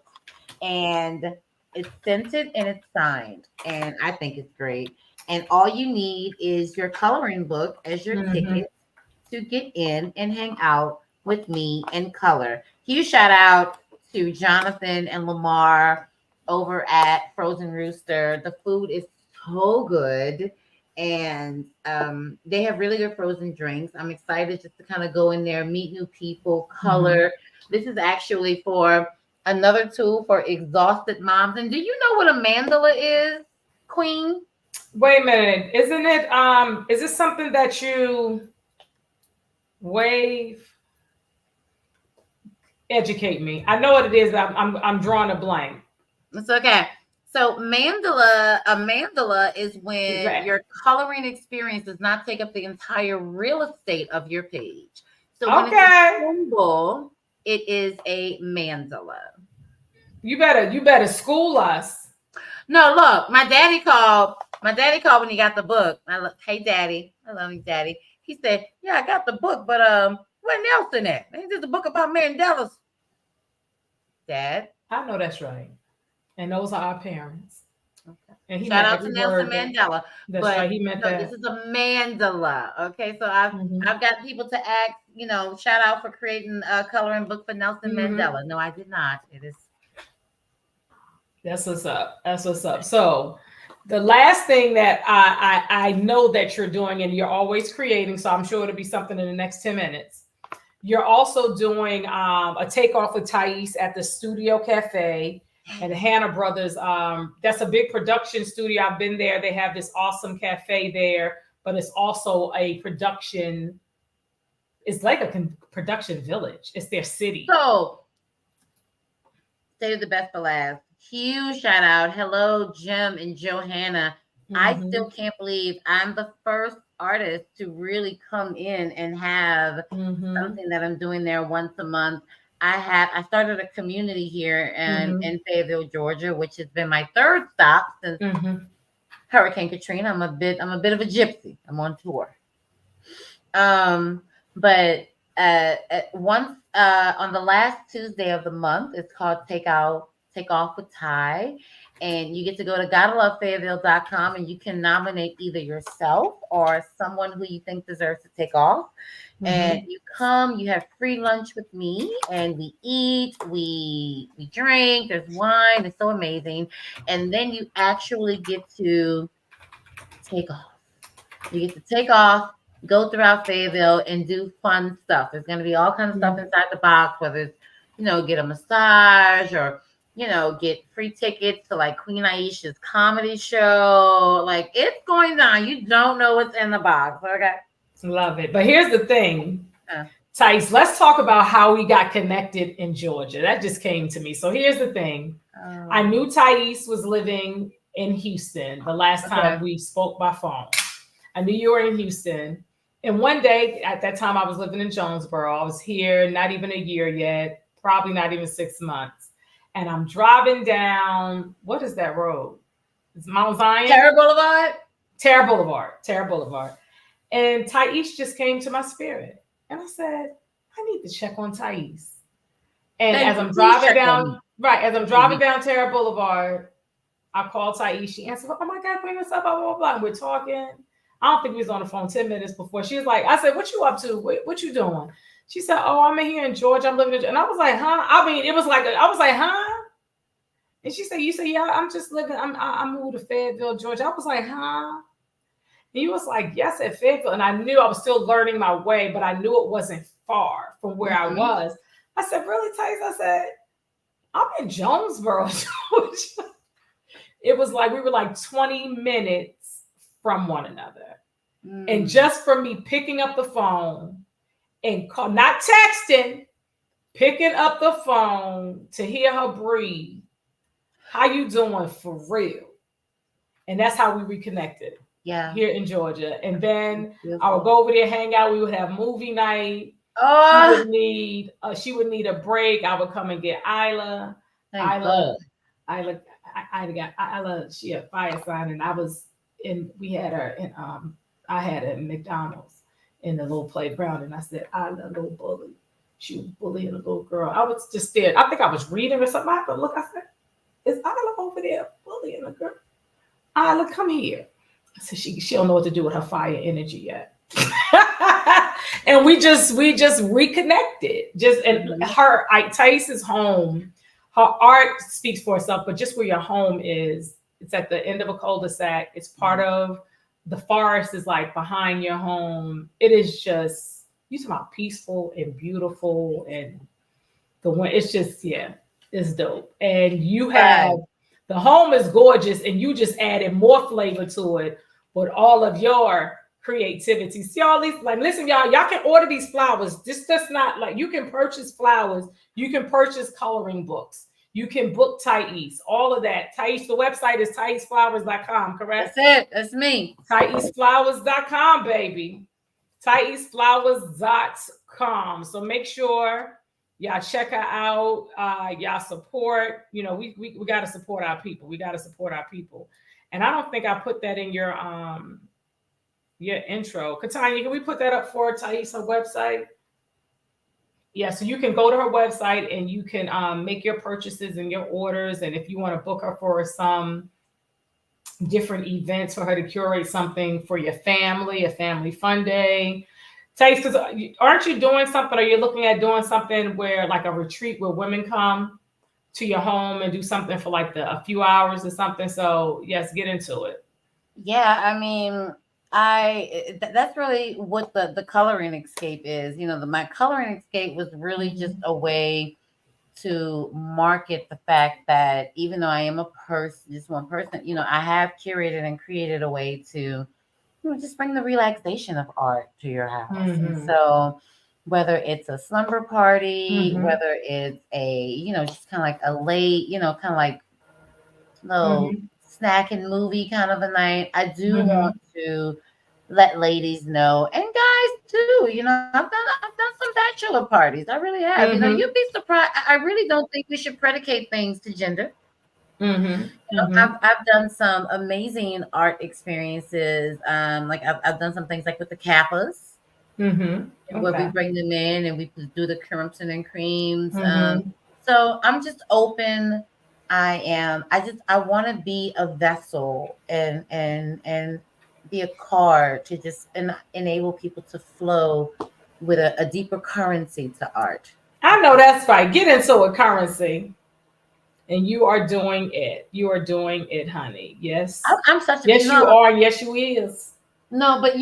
and it's scented and it's signed, and I think it's great. And all you need is your coloring book as your Mhm. ticket to get in and hang out with me and color. Huge shout out to Jonathan and Lamar over at Frozen Rooster. The food is so good. And they have really good frozen drinks. I'm excited just to kind of go in there, meet new people, Mhm. color. This is actually for another tool for exhausted moms. And do you know what a mandala is, Queen? Wait a minute. Isn't it is this something that you wave educate me? I know what it is, but I'm drawing a blank. It's okay. So a mandala is when Right. your coloring experience does not take up the entire real estate of your page. So when it's a Okay. symbol, it is a mandala. You better school us. No, look, my daddy called. My daddy called when he got the book. Hey, daddy, I love you, daddy. He said, "Yeah, I got the book, but what else in it? Ain't this a book about mandalas, Dad?" I know that's right. And those are our parents. Okay. And he Shout meant out to every Nelson word that. Mandela. That's But right. He meant no, this that. is a mandala. Okay, so I've got people to ask, shout out for creating a coloring book for Nelson Mandela. No, I did not. It is. That's what's up. That's what's up. So the last thing that I know that you're doing, and you're always creating, so I'm sure it'll be something in the next 10 minutes. You're also doing a takeoff with Thais at the Studio Cafe and the Hannah Brothers. That's a big production studio. I've been there. They have this awesome cafe there, but it's also a production. It's like a production village. It's their city. So, save the best for last. Huge shout out. Hello, Jim and Johanna. I still can't believe I'm the first artist to really come in and have something that I'm doing there once a month. I started a community here in Fayetteville, Georgia, which has been my third stop since Hurricane Katrina. I'm a bit of a gypsy. I'm on tour. But once on the last Tuesday of the month, it's called Take Off with Ty. And you get to go to GottaLoveFayetteville.com and you can nominate either yourself or someone who you think deserves to take off. And you come, you have free lunch with me, and we eat, we drink, there's wine, it's so amazing. And then you actually get to take off. You get to take off, go throughout Fayetteville and do fun stuff. There's going to be all kinds of stuff inside the box, whether it's, get a massage or, get free tickets to like Queen Aishah's comedy show. Like, it's going down. You don't know what's in the box. Okay. Love it. But here's the thing, Thais, let's talk about how we got connected in Georgia. That just came to me. So here's the thing. I knew Thais was living in Houston the last time we spoke by phone. I knew you were in Houston. And one day, at that time, I was living in Jonesboro. I was here not even a year yet, probably not even 6 months. And I'm driving down, what is that road? It's Mount Zion? Terra Boulevard? Terra Boulevard. And Thais just came to my spirit. And I said, I need to check on Thais. And as I'm driving down Terra Boulevard, I called Thais. She answered, oh my God, Queen, what's up? Blah, blah, blah. And we're talking. I don't think we was on the phone 10 minutes before. She was like, I said, what you up to? What you doing? She said, oh, I'm in here in Georgia. I'm living in Georgia. And I was like, huh? I mean, it was like, I was like, huh? And she said, you said, yeah, I'm just living, I moved to Fayetteville, Georgia. I was like, huh? And he was like, yes, at Fayetteville. And I knew I was still learning my way, but I knew it wasn't far from where I was. I said, really, Thais? I said, I'm in Jonesboro, Georgia. It was like, we were like 20 minutes from one another. And just from me picking up the phone and not texting, picking up the phone to hear her breathe, how you doing for real? And that's how we reconnected. Yeah. Here in Georgia. And then I would go over there, hang out. We would have movie night. She would need a break. I would come and get Isla. Isla, she had fire sign, and we had her in I had her in McDonald's in the little playground, and I said, Isla, little bully. She was bullying a little girl. I was just there. I think I was reading or something. I had to look. I said, is Isla over there bullying a girl? Isla, come here. I said, she don't know what to do with her fire energy yet. And we just reconnected. Thais's home, her art speaks for itself, but just where your home is, it's at the end of a cul-de-sac. It's part of the forest is like behind your home. It is just, you talking about peaceful and beautiful, and it's just, it's dope. And you have, the home is gorgeous, and you just added more flavor to it with all of your creativity. See all these, like, listen, y'all can order these flowers. This does not, like, you can purchase flowers. You can purchase coloring books. You can book Thais, all of that. Thais, the website is thaisflowers.com, correct? That's it. That's me. Thaisflowers.com, baby. Thaisflowers.com. So make sure y'all check her out. Y'all support. We got to support our people. We got to support our people. And I don't think I put that in your intro. Katanya, can we put that up for Thais, her website? Yeah, so you can go to her website and you can make your purchases and your orders. And if you want to book her for some different events for her to curate something for your family, a family fun day. Taste, because aren't you doing something? Or you're looking at doing something where like a retreat where women come to your home and do something for like a few hours or something. So yes, get into it. Yeah, I mean, that's really what the coloring escape is. My coloring escape was really just Mm-hmm. a way to market the fact that even though I am a person, just one person, I have curated and created a way to, just bring the relaxation of art to your house. And Mm-hmm. so whether it's a slumber party, Mm-hmm. whether it's just kind of like a late, kind of like little Mm-hmm. snack and movie kind of a night, I do Mm-hmm. want to let ladies know, and guys too. I've done some bachelor parties. I really have. You'd Mm-hmm. be surprised. I really don't think we should predicate things to gender. Mm-hmm. Mm-hmm. I've done some amazing art experiences. Like I've done some things like with the Kappas, Mm-hmm. where we Okay. bring them in and we do the crimson and creams. Mm-hmm. So I'm just open. I want to be a vessel and be a card to just enable people to flow with a deeper currency to art. I know that's right. Get into a currency. And you are doing it. You are doing it, honey. Yes. I'm such a Yes, you are. Yes, you is. no, but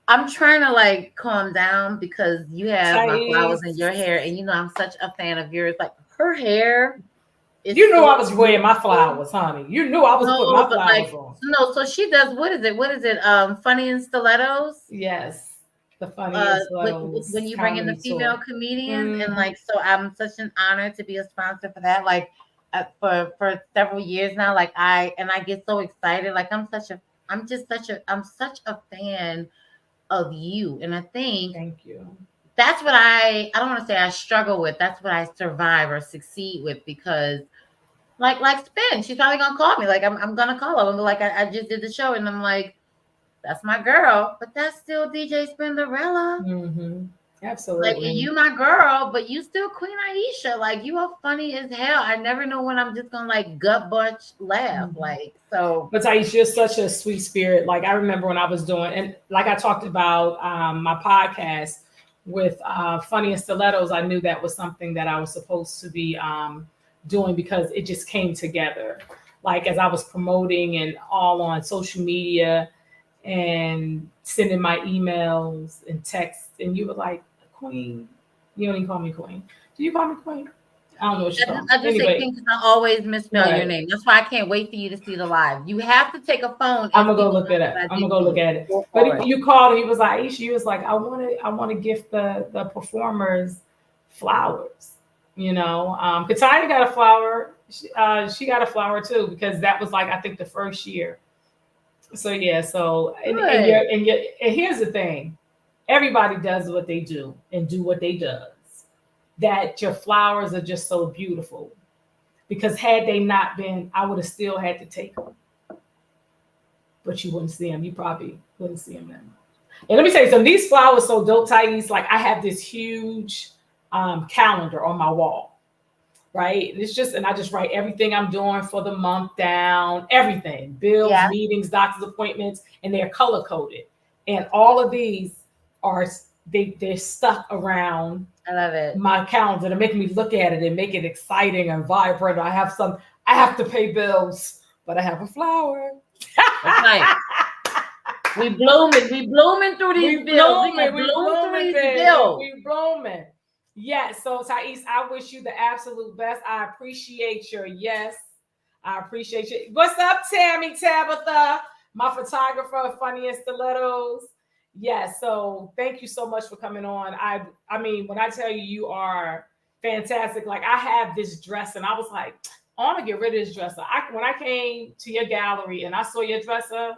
I'm trying to like calm down because you have my flowers in your Thais. hair, and I'm such a fan of yours. Like her hair is You knew so I was wearing my beautiful. flowers, honey. You knew I was putting No, my but flowers like on. no, so she does. What is it? What is it? Funny in stilettos. Yes. The funniest When little you bring in the comedy female tour. comedians, and Mm-hmm. like, so I'm such an honor to be a sponsor for that. Like, for several years now, like I get so excited. Like I'm such a fan of you, and I think Thank you. that's what I don't want to say I struggle with. That's what I survive or succeed with because. Like Spin, she's probably gonna call me. Like I'm gonna call her and be like, I just did the show, and I'm like, that's my girl, but that's still DJ Spinderella. Mm-hmm. Like Absolutely. you my girl, but you still Queen Aisha. Like you are funny as hell. I never know when I'm just gonna like gut bunch laugh. Mm-hmm. Like so. But Thais, you're such a sweet spirit. Like I remember when I was doing, and like I talked about my podcast with Funny and Stilettos, I knew that was something that I was supposed to be doing because it just came together. Like as I was promoting and all on social media and sending my emails and texts, and you were like, Queen, you don't even call me Queen. Do you call me Queen? I don't know what you call me. I just say Anyway, King because I always misspell your right. name. That's why I can't wait for you to see the live. You have to take a phone I'm and gonna see go the look live at it. that I I'm gonna did go for look you. at it. Go But for it. you called and he was like, Aisha, you was like, I want to gift the performers flowers. Kataya got a flower. She got a flower too because that was like I think the first year. So yeah. So Good. and here's the thing, everybody does what they do and do what they does. That your flowers are just so beautiful because had they not been, I would have still had to take them, but you wouldn't see them. You probably wouldn't see them that much. And let me tell you something. These flowers so dope, Thais. Like I have this huge calendar on my wall, right? It's just, and I just write everything I'm doing for the month down, everything, bills, Yeah, meetings, doctor's appointments, and they're color coded. And all of these are they're stuck around I love it. my calendar to make me look at it and make it exciting and vibrant. I have to pay bills, but I have a flower. That's right. We blooming through these bills. We gonna We bloom through blooming, these baby. bills. We blooming. Yes. So Thais, I wish you the absolute best. I appreciate your yes. I appreciate you. What's up, Tammy Tabitha, my photographer, Funny and Stilettos. Yes. So thank you so much for coming on. I mean, when I tell you you are fantastic, like I have this dress, and I was like, I want to get rid of this dresser. When I came to your gallery and I saw your dresser,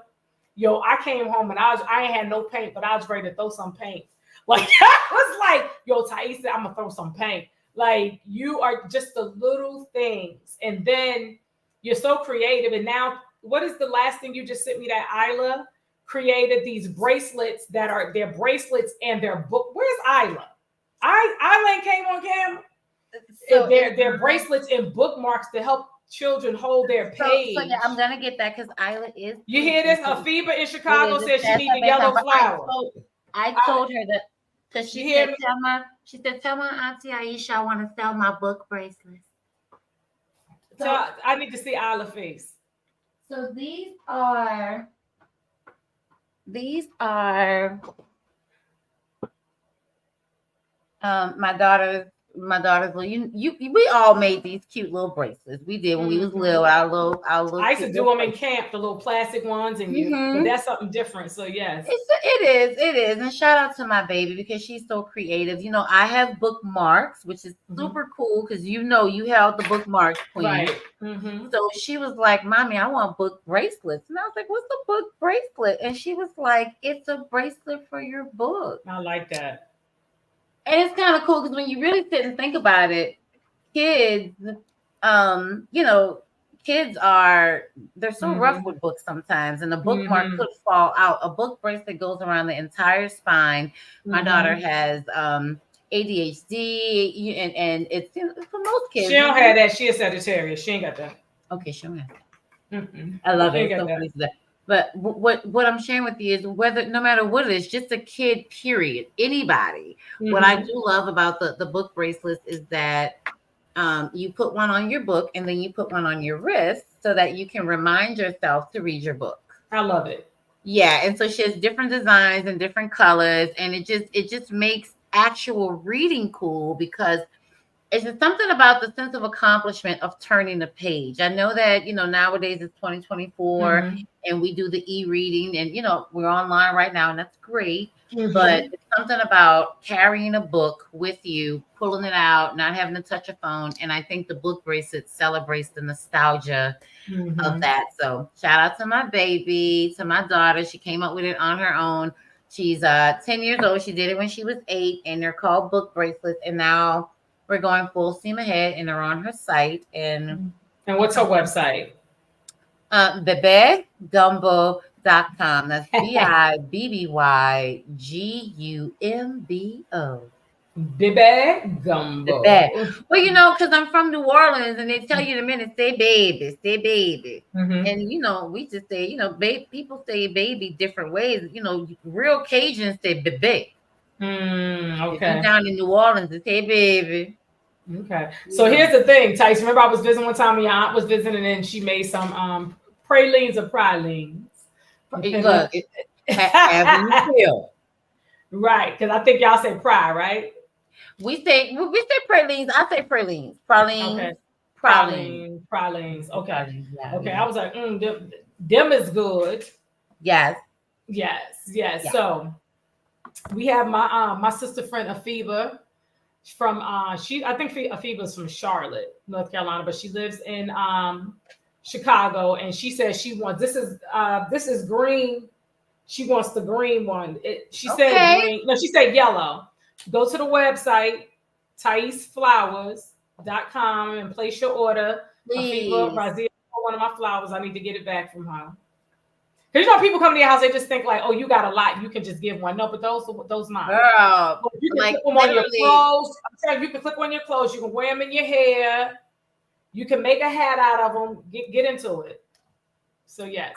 yo, I came home and I ain't had no paint, but I was ready to throw some paint. Like I was like, yo, Thais, I'm gonna throw some paint. Like you are just the little things, and then you're so creative. And now, what is the last thing you just sent me? That Isla created these bracelets that are their bracelets and their book. Where's Isla? Isla came on camera. So it's Their bracelets and bookmarks to help children hold their So page. yeah, I'm gonna get that because Isla is. You hear this? Afiba in Chicago It is. says she That's need her a bedtime. yellow But flower. I told her that because You she hear said, me? tell my auntie Aisha I want to sell my book bracelets. So I need to see Isla face. so these are my daughter's little, we all made these cute little bracelets. We did when we was little, our little I used cute to do little them in bracelets. camp, the little plastic ones, and but that's something different. So yes, It is. And shout out to my baby because she's so creative. I have bookmarks, which is super cool because you held the bookmarks, queen. right. So she was like, "Mommy, I want book bracelets." And I was like, "What's a book bracelet?" And she was like, "It's a bracelet for your book." I like that. And it's kind of cool because when you really sit and think about it, kids, kids they're so rough with books sometimes, and the bookmark could fall out. A book bracelet goes around the entire spine. My daughter has ADHD, and it's for most kids. She don't have that. She a Sagittarius. She ain't got that. Okay, she don't have that. I love it. So funny that. But what I'm sharing with you is no matter what it is, just a kid, period, anybody. What I do love about the book bracelets is that you put one on your book and then you put one on your wrist so that you can remind yourself to read your book. I love it. Yeah, and so she has different designs and different colors, and it just makes actual reading cool because it's just something about the sense of accomplishment of turning the page. I know that, nowadays it's 2024 and we do the e-reading and, we're online right now and that's great. But it's something about carrying a book with you, pulling it out, not having to touch a phone. And I think the book bracelet celebrates the nostalgia of that. So shout out to my baby, to my daughter. She came up with it on her own. She's 10 years old. She did it when she was 8 and they're called book bracelets. And now we're going full steam ahead, and they're on her site. And what's her website? BibbyGumbo.com. That's BIBBYGUMBO. Bibby Gumbo. Well, because I'm from New Orleans, and they tell you in a minute, say baby, say baby. And we just say, people say baby different ways. Real Cajuns say baby. Okay. If you're down in New Orleans, they say baby. Okay. So here's the thing, Tyson. Remember I was visiting one time when your aunt was visiting and she made some pralines or pralines. Look, have you feel. Right, because I think y'all say pry, right? We say pralines. I say pralines. Pralines. Okay. Pralines. Okay. Pralines, yeah, okay. yeah. I was like, them is good. Yes. Yeah. So we have my sister friend Afiba from I think Afiba's from Charlotte, North Carolina, but she lives in Chicago, and she says she wants this is green. She wants the green one. She said green. No, she said yellow. Go to the website ThaisFlowers.com and place your order. Afiba Razia, one of my flowers. I need to get it back from her. Because people come to your house, they just think like, oh, you got a lot, you can just give one. No, but those not. Girl, you can click them on your clothes. I'm telling you, can click on your clothes. You can wear them in your hair. You can make a hat out of them. Get into it. So yes,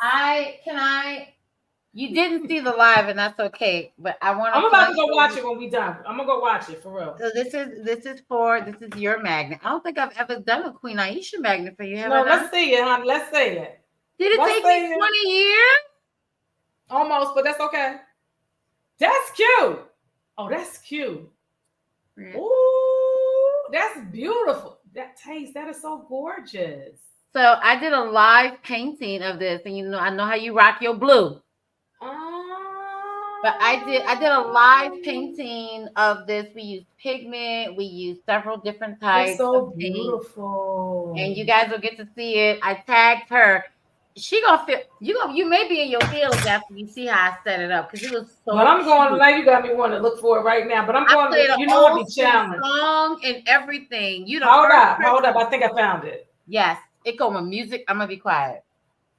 You didn't see the live, and that's okay. But I'm about to go watch it when we done. I'm gonna go watch it for real. So this is your magnet. I don't think I've ever done a Queen Aishah magnet for you. No, let's see it, honey. Let's see it. Did it take me 20 years? Almost, but that's okay. That's cute. Oh, that's cute. Yeah. Ooh, that's beautiful. That is so gorgeous. So I did a live painting of this, and I know how you rock your blue. But I did a live painting of this. We used pigment. We used several different types. It's so beautiful. And you guys will get to see it. I tagged her. She gonna feel you may be in your feelings after you see how I set it up because it was so. But I'm going now. You got me wanting to look for it right now. But I'm going to I'll be challenged. Song and everything. Hold up. I think I found it. Yes, it go with music. I'm gonna be quiet.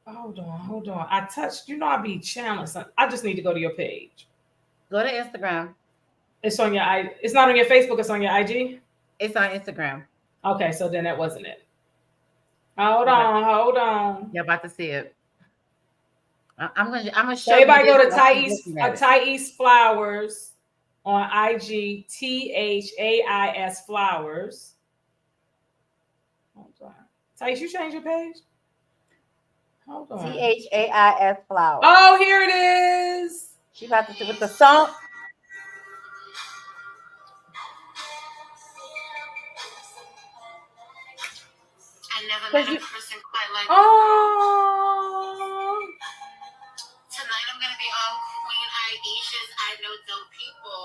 Hold on. I touched. I be challenged. I just need to go to your page. Go to Instagram. It's on your It's not on your Facebook. It's on your IG. It's on Instagram. Okay, so then that wasn't it. Hold on. You're about to see it. I'm gonna So show you everybody this. go to while she's looking at it. Thais Flowers on IG. THAIS Flowers. Hold on. Thais, you change your page? Hold on. THAIS Flowers. Oh, here it is. She about to see with the song. I never met a person quite like Oh. Tonight I'm gonna be on Queen Aishah's I Know Dope People.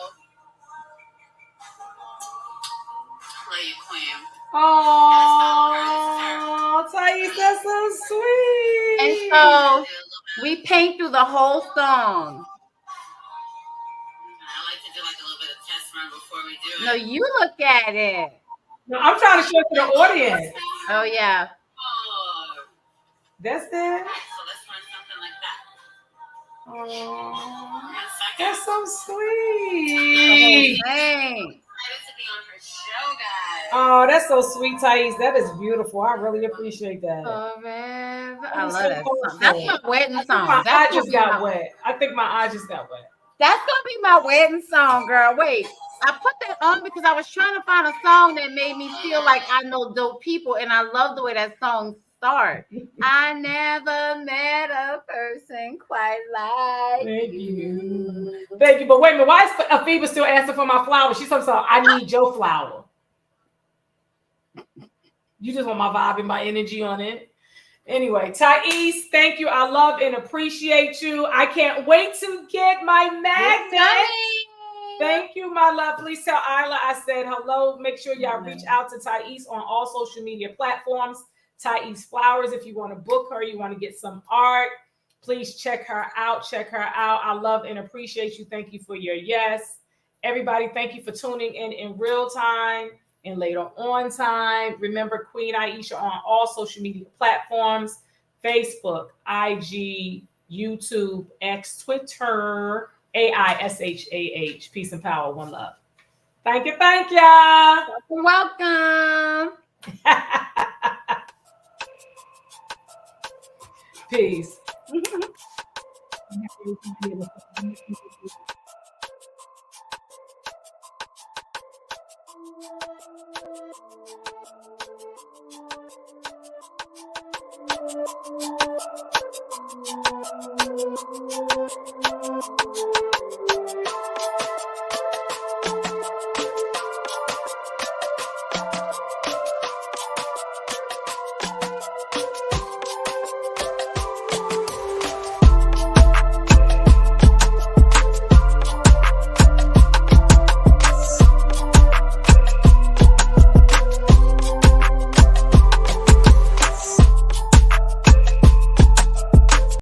Love you, Queen. Oh, Thais, that's so sweet. And so we paint through the whole song. I like to do like a little bit of test run before we do it. No, you look at it. No, I'm trying to show it to the audience. Oh yeah. Oh. That's it. So let's run something like that. Oh, 1 second. that's so The sweet. whole thing. Excited to be on her show, guys. Oh, that's so sweet, Thais. That is beautiful. I really appreciate that. Oh man, I That is love so that thoughtful. song. That's my wedding I think song. my eye That's just gonna be got my- wet. I think my eye just got wet. That's gonna be my wedding song, girl. Wait, I put that on because I was trying to find a song that made me feel like I know dope people, and I love the way that song starts. I never met a person quite like Thank you. Thank you. But wait a minute, why is Afiba still asking for my flower? She's talking about, I need your flower. You just want my vibe and my energy on it. Anyway, Thais, thank you. I love and appreciate you. I can't wait to get my magnet. Thank you, my love. Please tell Isla I said hello. Make sure y'all reach out to Thais on all social media platforms. Thais Flowers, if you want to book her, you want to get some art, please check her out. Check her out. I love and appreciate you. Thank you for your yes. Everybody, thank you for tuning in real time and later on time. Remember, Queen Aishah on all social media platforms: Facebook, IG, YouTube, X, Twitter, AISHAH. Peace and power. One love. Thank you. Thank ya. You're welcome. Peace.